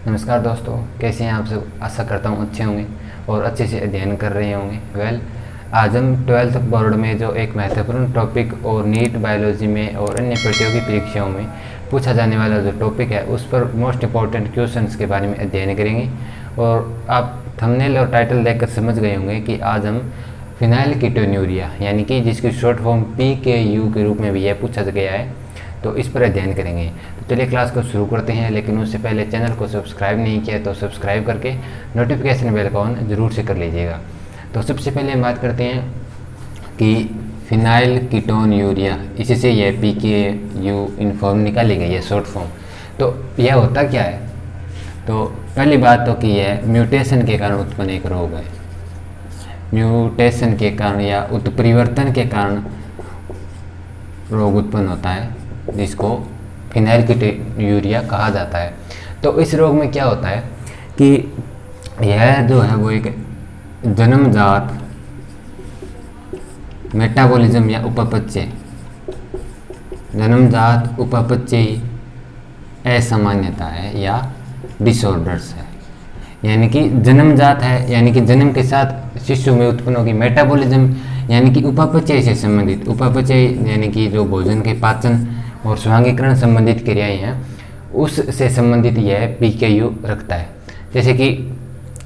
नमस्कार दोस्तों, कैसे हैं आप सब। आशा करता हूँ अच्छे होंगे और अच्छे से अध्ययन कर रहे होंगे। आज हम 12th बोर्ड में जो एक महत्वपूर्ण टॉपिक और नीट बायोलॉजी में और अन्य प्रतियोगी परीक्षाओं में पूछा जाने वाला जो टॉपिक है उस पर मोस्ट इम्पॉर्टेंट क्वेश्चंस के बारे में अध्ययन करेंगे। और आप थंबनेल और टाइटल देखकर समझ गए होंगे कि आज हम फिनाइल कीटोन्यूरिया यानी कि जिसकी शॉर्ट फॉर्म PKU के रूप में भी यह पूछा गया है, तो इस पर अध्ययन करेंगे। तो चलिए क्लास को शुरू करते हैं, लेकिन उससे पहले चैनल को सब्सक्राइब नहीं किया तो सब्सक्राइब करके नोटिफिकेशन बेल का ऑन जरूर से कर लीजिएगा। तो सबसे पहले हम बात करते हैं कि फिनाइल कीटोन्यूरिया, इसी से यह PKU इन फॉर्म निकाली गई है शॉर्ट फॉर्म। तो यह होता क्या है? तो पहली बात तो कि यह म्यूटेशन के कारण उत्पन्न एक रोग है। म्यूटेशन के कारण या उत्परिवर्तन के कारण रोग उत्पन्न होता है, जिसको फिनाइल कीटोन्यूरिया कहा जाता है। तो इस रोग में क्या होता है कि यह जो है वो एक जन्मजात मेटाबॉलिज्म या उपापचय, जन्मजात उपापचयी असामान्यता है या डिसऑर्डर्स है। यानी कि जन्मजात है, यानी कि जन्म के साथ शिशु में उत्पन्न होगी। मेटाबॉलिज्म यानी कि उपापचय से संबंधित, उपापचय यानी कि जो भोजन के पाचन और स्वांगीकरण संबंधित क्रियाएं हैं उससे संबंधित यह PKU रखता है। जैसे कि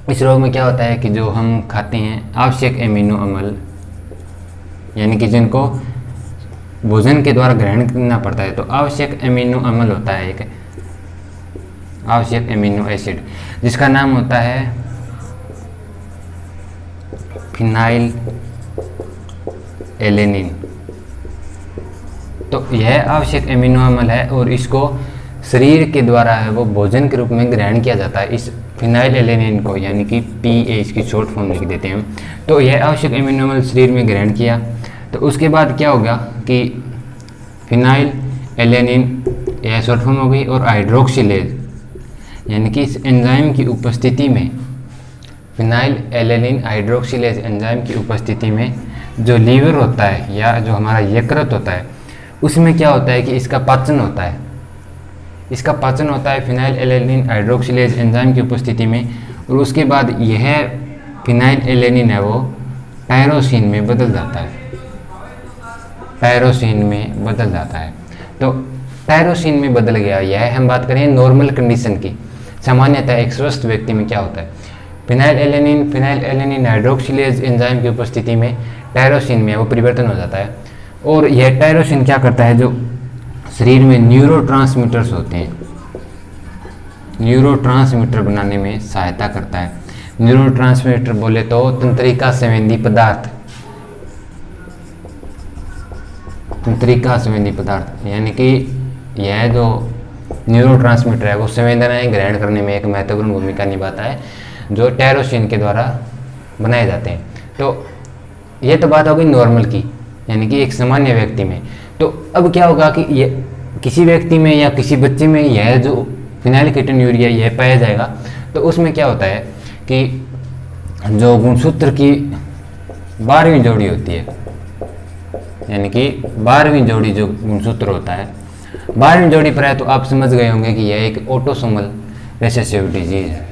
इस रोग में क्या होता है कि जो हम खाते हैं आवश्यक एमिनो अम्ल, यानी कि जिनको भोजन के द्वारा ग्रहण करना पड़ता है, तो आवश्यक एमिनो अम्ल होता है एक आवश्यक एमिनो एसिड, जिसका नाम होता है फिनाइल एलेनिन। तो यह आवश्यक एमिनो अम्ल है और इसको शरीर के द्वारा है वो भोजन के रूप में ग्रहण किया जाता है। इस फिनाइल एलेनिन को, यानी कि PA इसकी शॉर्ट फॉर्म लिख देते हैं हम। तो यह आवश्यक एमिनो अम्ल शरीर में ग्रहण किया तो उसके बाद क्या होगा कि फिनाइल एलेनिन यह शॉर्ट फॉर्म हो गई, और हाइड्रोक्सिलेज यानी कि इस एंजाइम की उपस्थिति में, फिनाइल एलेनिन हाइड्रोक्सिलेज एंजाइम की उपस्थिति में जो लीवर होता है या जो हमारा यकृत होता है उसमें क्या होता है कि इसका पाचन होता है। इसका पाचन होता है फिनाइल एलेनिन हाइड्रोक्सिलेज एंजाइम की उपस्थिति में, और उसके बाद यह फिनाइल एलेनिन है वो टायरोसिन में बदल जाता है। टायरोसिन में बदल जाता है। तो टायरोसिन में बदल गया, यह हम बात करें नॉर्मल कंडीशन की। सामान्यतः एक स्वस्थ व्यक्ति में क्या होता है, फिनाइल एलेनिन हाइड्रोक्सिलेज एंजाइम की उपस्थिति में टायरोसिन में वो परिवर्तन हो जाता है। और यह टायरोसिन क्या करता है, जो शरीर में न्यूरोट्रांसमीटर्स होते हैं, न्यूरोट्रांसमीटर बनाने में सहायता करता है। न्यूरोट्रांसमीटर बोले तो तंत्रिका संवेदी पदार्थ, तंत्रिका संवेदी पदार्थ, यानी कि यह जो न्यूरोट्रांसमीटर है वो संवेदनाएं ग्रहण करने में एक महत्वपूर्ण भूमिका निभाता है, जो टायरोसिन के द्वारा बनाए जाते हैं। तो यह तो बात हो गई नॉर्मल की, यानी कि एक सामान्य व्यक्ति में। तो अब क्या होगा कि ये किसी व्यक्ति में या किसी बच्चे में यह जो फिनाइल कीटोन्यूरिया यह पाया जाएगा, तो उसमें क्या होता है कि जो गुणसूत्र की 12वीं जोड़ी होती है, यानी कि 12वीं जोड़ी जो गुणसूत्र होता है, 12वीं जोड़ी पर है, तो आप समझ गए होंगे कि यह एक ऑटोसोमल रिसेसिव डिजीज है।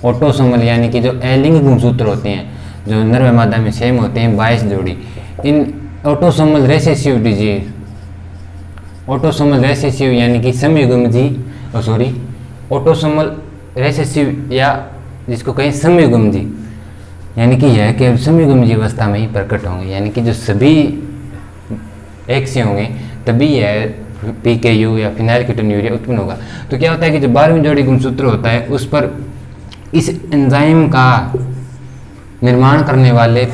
ऑटोसोमल यानी कि जो एलिंग गुणसूत्र होते हैं जो नर व मादा में सेम होते हैं 22 जोड़ी, इन autosomal recessive disease, autosomal recessive यानी कि समयुग्मजी, ऑटोसोमल रिसेसिव या जिसको कहें समयुग्मजी, यानी कि यह केवल समयुग्मजी अवस्था में ही प्रकट होंगे, यानी कि जो सभी एक से होंगे तभी यह PKU या फिनाइल कीटोन्यूरिया उत्पन्न होगा। तो क्या होता है कि जो 12वीं जोड़ी गुणसूत्र होता है उस पर इस एंजाइम का निर्माण करने वाले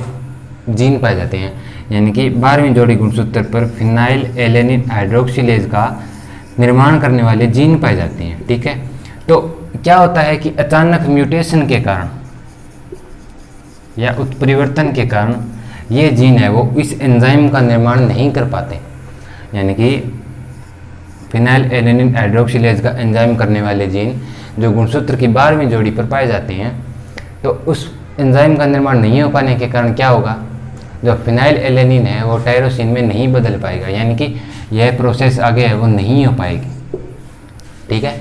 जीन पाए जाते हैं, यानी कि 12वीं जोड़ी गुणसूत्र पर फिनाइल एलेनिन हाइड्रोक्सिलेज का निर्माण करने वाले जीन पाए जाते हैं। ठीक है, तो क्या होता है कि अचानक म्यूटेशन के कारण या उत्परिवर्तन के कारण ये जीन है वो इस एंजाइम का निर्माण नहीं कर पाते, यानी कि फिनाइल एलेनिन हाइड्रोक्सिलेज का एंजाइम करने वाले जीन जो गुणसूत्र की 12वीं जोड़ी पर पाए जाते हैं, तो उस एंजाइम का निर्माण नहीं हो पाने के कारण क्या होगा, जो फिनाइल एलेनिन है वो टायरोसिन में नहीं बदल पाएगा, यानी कि यह प्रोसेस आगे है वो नहीं हो पाएगी। ठीक है,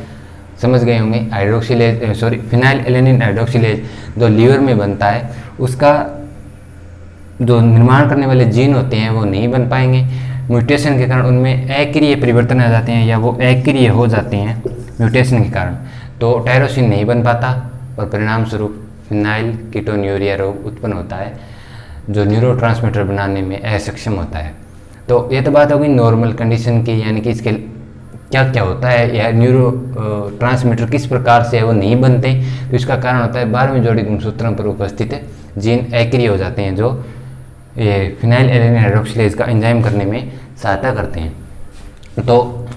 समझ गए होंगे। हाइड्रोक्सिलेज फिनाइल एलेनिन हाइड्रोक्सिलेज जो लीवर में बनता है, उसका जो निर्माण करने वाले जीन होते हैं वो नहीं बन पाएंगे। म्यूटेशन के कारण उनमें अक्रिय परिवर्तन आ जाते हैं या वो अक्रिय हो जाते हैं म्यूटेशन के कारण, तो टायरोसिन नहीं बन पाता और परिणाम स्वरूप फिनाइल कीटोन्यूरिया रोग उत्पन्न होता है, जो न्यूरोट्रांसमीटर बनाने में असक्षम होता है। तो ये तो बात होगी नॉर्मल कंडीशन की, यानी कि इसके क्या क्या होता है या न्यूरो ट्रांसमीटर किस प्रकार से वो नहीं बनते। तो इसका कारण होता है 12वीं जोड़ी गुणसूत्रों पर उपस्थित जीन अक्रिय हो जाते हैं, जो ये फिनाइल एलेनिन हाइड्रोक्सिलेज का एंजाइम करने में सहायता करते हैं। तो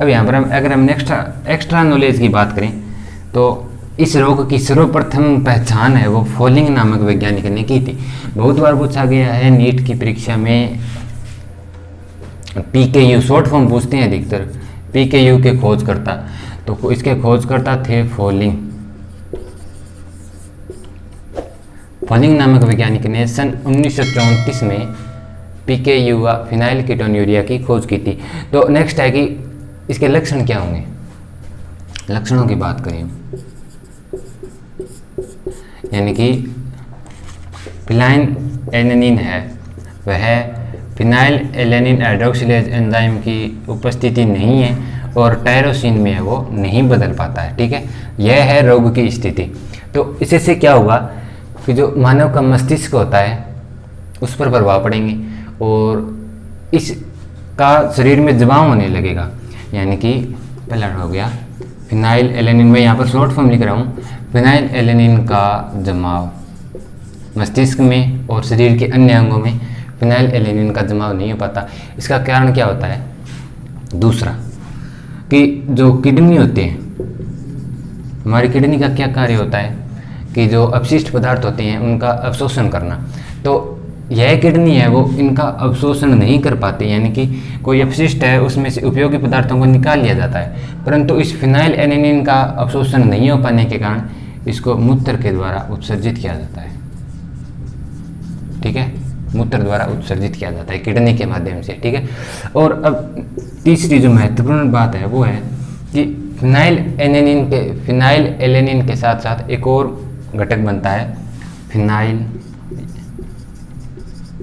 अब यहाँ पर अगर हम एक्स्ट्रा नॉलेज की बात करें तो इस रोग की सर्वप्रथम पहचान है वो फोलिंग नामक वैज्ञानिक ने की थी। बहुत बार पूछा गया है नीट की परीक्षा में, PKU शॉर्ट फॉर्म पूछते हैं अधिकतर, PKU के खोजकर्ता, तो इसके खोजकर्ता थे फोलिंग नामक वैज्ञानिक ने सन 1934 में PKU व फिनाइल कीटोन्यूरिया की खोज की थी। तो नेक्स्ट है कि इसके लक्षण क्या होंगे। लक्षणों की बात करें, यानी कि फिनाइल एलेनिन है वह फिनाइल एलेनिन हाइड्रोक्सिलेज एंजाइम की उपस्थिति नहीं है और टायरोसिन में वो नहीं बदल पाता है। ठीक है, यह है रोग की स्थिति। तो इससे क्या होगा कि जो मानव का मस्तिष्क होता है उस पर प्रभाव पड़ेंगे और इसका शरीर में दबाव होने लगेगा। यानी कि पहला हो गया फिनाइल एलेनिन, मैं यहाँ पर शॉर्ट फॉर्म लिख रहा हूँ, फिनाइल एलेनिन का जमाव मस्तिष्क में और शरीर के अन्य अंगों में फिनाइल एलेनिन का जमाव नहीं हो पाता। इसका कारण क्या होता है। दूसरा कि जो किडनी होती है, हमारी किडनी का क्या कार्य होता है कि जो अपशिष्ट पदार्थ होते हैं उनका अवशोषण करना। तो यह किडनी है वो इनका अवशोषण नहीं कर पाती, यानी कि कोई अपशिष्ट है उसमें से उपयोगी पदार्थों को निकाल लिया जाता है, परंतु इस फिनाइल एलेनिन का अवशोषण नहीं हो पाने के कारण इसको मूत्र के द्वारा उत्सर्जित किया जाता है। ठीक है, मूत्र द्वारा उत्सर्जित किया जाता है किडनी के माध्यम से। ठीक है, और अब तीसरी जो महत्वपूर्ण बात है वो है कि फिनाइल एलेनिन के साथ साथ एक और घटक बनता है फिनाइल,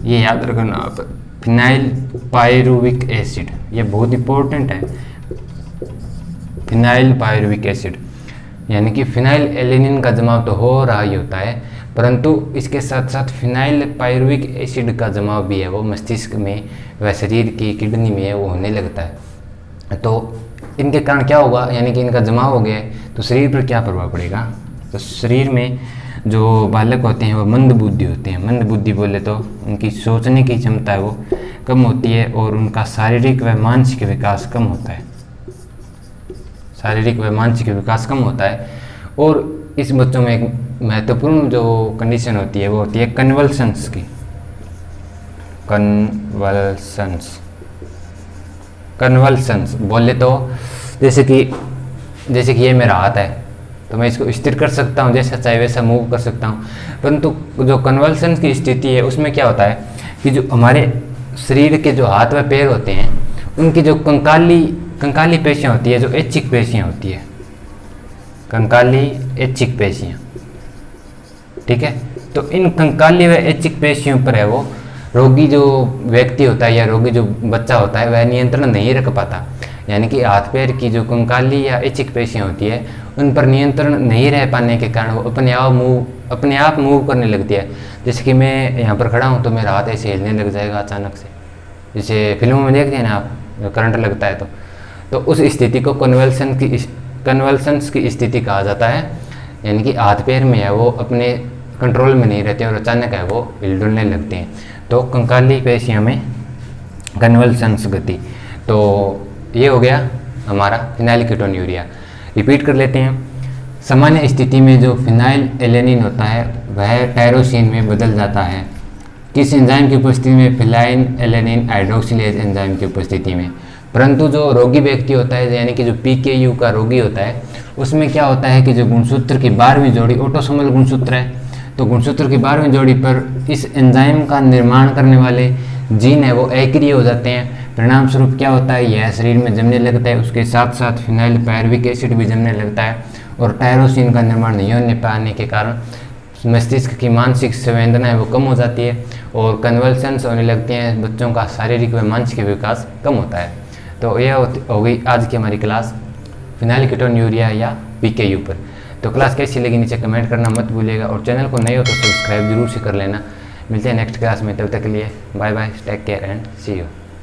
ये याद रखना आप, फिनाइल पायरुविक एसिड। ये बहुत इंपॉर्टेंट है, फिनाइल पायरुविक एसिड। यानी कि फिनाइल एलेनिन का जमाव तो हो रहा ही होता है, परंतु इसके साथ साथ फिनाइल पायरुविक एसिड का जमाव भी है वो मस्तिष्क में व शरीर की किडनी में है वो होने लगता है। तो इनके कारण क्या होगा, यानी कि इनका जमाव हो गया है तो शरीर पर क्या प्रभाव पड़ेगा। तो शरीर में जो बालक होते हैं वो मंद बुद्धि होते हैं। मंद बुद्धि बोले तो उनकी सोचने की क्षमता है वो कम होती है और उनका शारीरिक व मानसिक विकास कम होता है। शारीरिक व मानसिक विकास कम होता है। और इस बच्चों में एक महत्वपूर्ण जो कंडीशन होती है वो होती है कन्वल्सन्स की। कन्वल्सन्स बोले तो जैसे कि ये मेरा हाथ है तो मैं इसको स्थिर कर सकता हूँ, जैसा चाहे वैसा मूव कर सकता हूँ, परंतु जो कन्वल्सन्स की स्थिति है उसमें क्या होता है कि जो हमारे शरीर के जो हाथ व पैर होते हैं उनकी जो कंकाली पेशियाँ होती है, जो ऐच्छिक पेशियाँ होती है, कंकाली ऐच्छिक पेशियाँ। ठीक है, तो इन कंकाली व ऐच्छिक पेशियों पर है वो रोगी जो व्यक्ति होता है या रोगी जो बच्चा होता है वह नियंत्रण नहीं रख पाता। यानी कि हाथ पैर की जो कंकाली या ऐच्छिक पेशियाँ होती है उन पर नियंत्रण नहीं रह पाने के कारण वो अपने आप मूव करने लगती है। जैसे कि मैं यहाँ पर खड़ा हूँ तो मेरा हाथ ऐसे हिलने लग जाएगा अचानक से, जैसे फिल्मों में देखते हैं ना आप, करंट लगता है तो उस स्थिति को कन्वल्सन्स की स्थिति कहा जाता है। यानी कि हाथ पैर में है वो अपने कंट्रोल में नहीं रहते और अचानक है वो हिलडुलने लगते हैं। तो कंकाली पेशियों में कन्वल्सन्स गति। तो ये हो गया हमारा फिनाइल कीटोन्यूरिया। रिपीट कर लेते हैं। सामान्य स्थिति में जो फिनाइल एलेनिन होता है वह टायरोसिन में बदल जाता है। किस एंजाइम की उपस्थिति में? फिनाइल एलेनिन हाइड्रोक्सिलेज एंजाइम की उपस्थिति में। परंतु जो रोगी व्यक्ति होता है यानी कि जो PKU का रोगी होता है उसमें क्या होता है कि जो गुणसूत्र की 12वीं जोड़ी ऑटोसोमल गुणसूत्र है, तो गुणसूत्र की 12वीं जोड़ी पर इस एंजाइम का निर्माण करने वाले जीन है वो एक्रिय हो जाते हैं। परिणाम स्वरूप क्या होता है, यह शरीर में जमने लगता है, उसके साथ साथ फिनाइल पायरुविक एसिड भी जमने लगता है और टायरोसिन का निर्माण नहीं होने पाने के कारण मस्तिष्क की मानसिक संवेदनाएं वो कम हो जाती है और कन्वल्सन्स होने लगते हैं, बच्चों का शारीरिक व मानसिक विकास कम होता है। तो यह हो गई आज की हमारी क्लास फिनाइलकेटोन्यूरिया या पीकेयू पर। तो क्लास कैसी लगी नीचे कमेंट करना मत भूलिएगा और चैनल को नए हो तो सब्सक्राइब जरूर से कर लेना। मिलते हैं नेक्स्ट क्लास में, तब तक के लिए bye bye, take care and see you.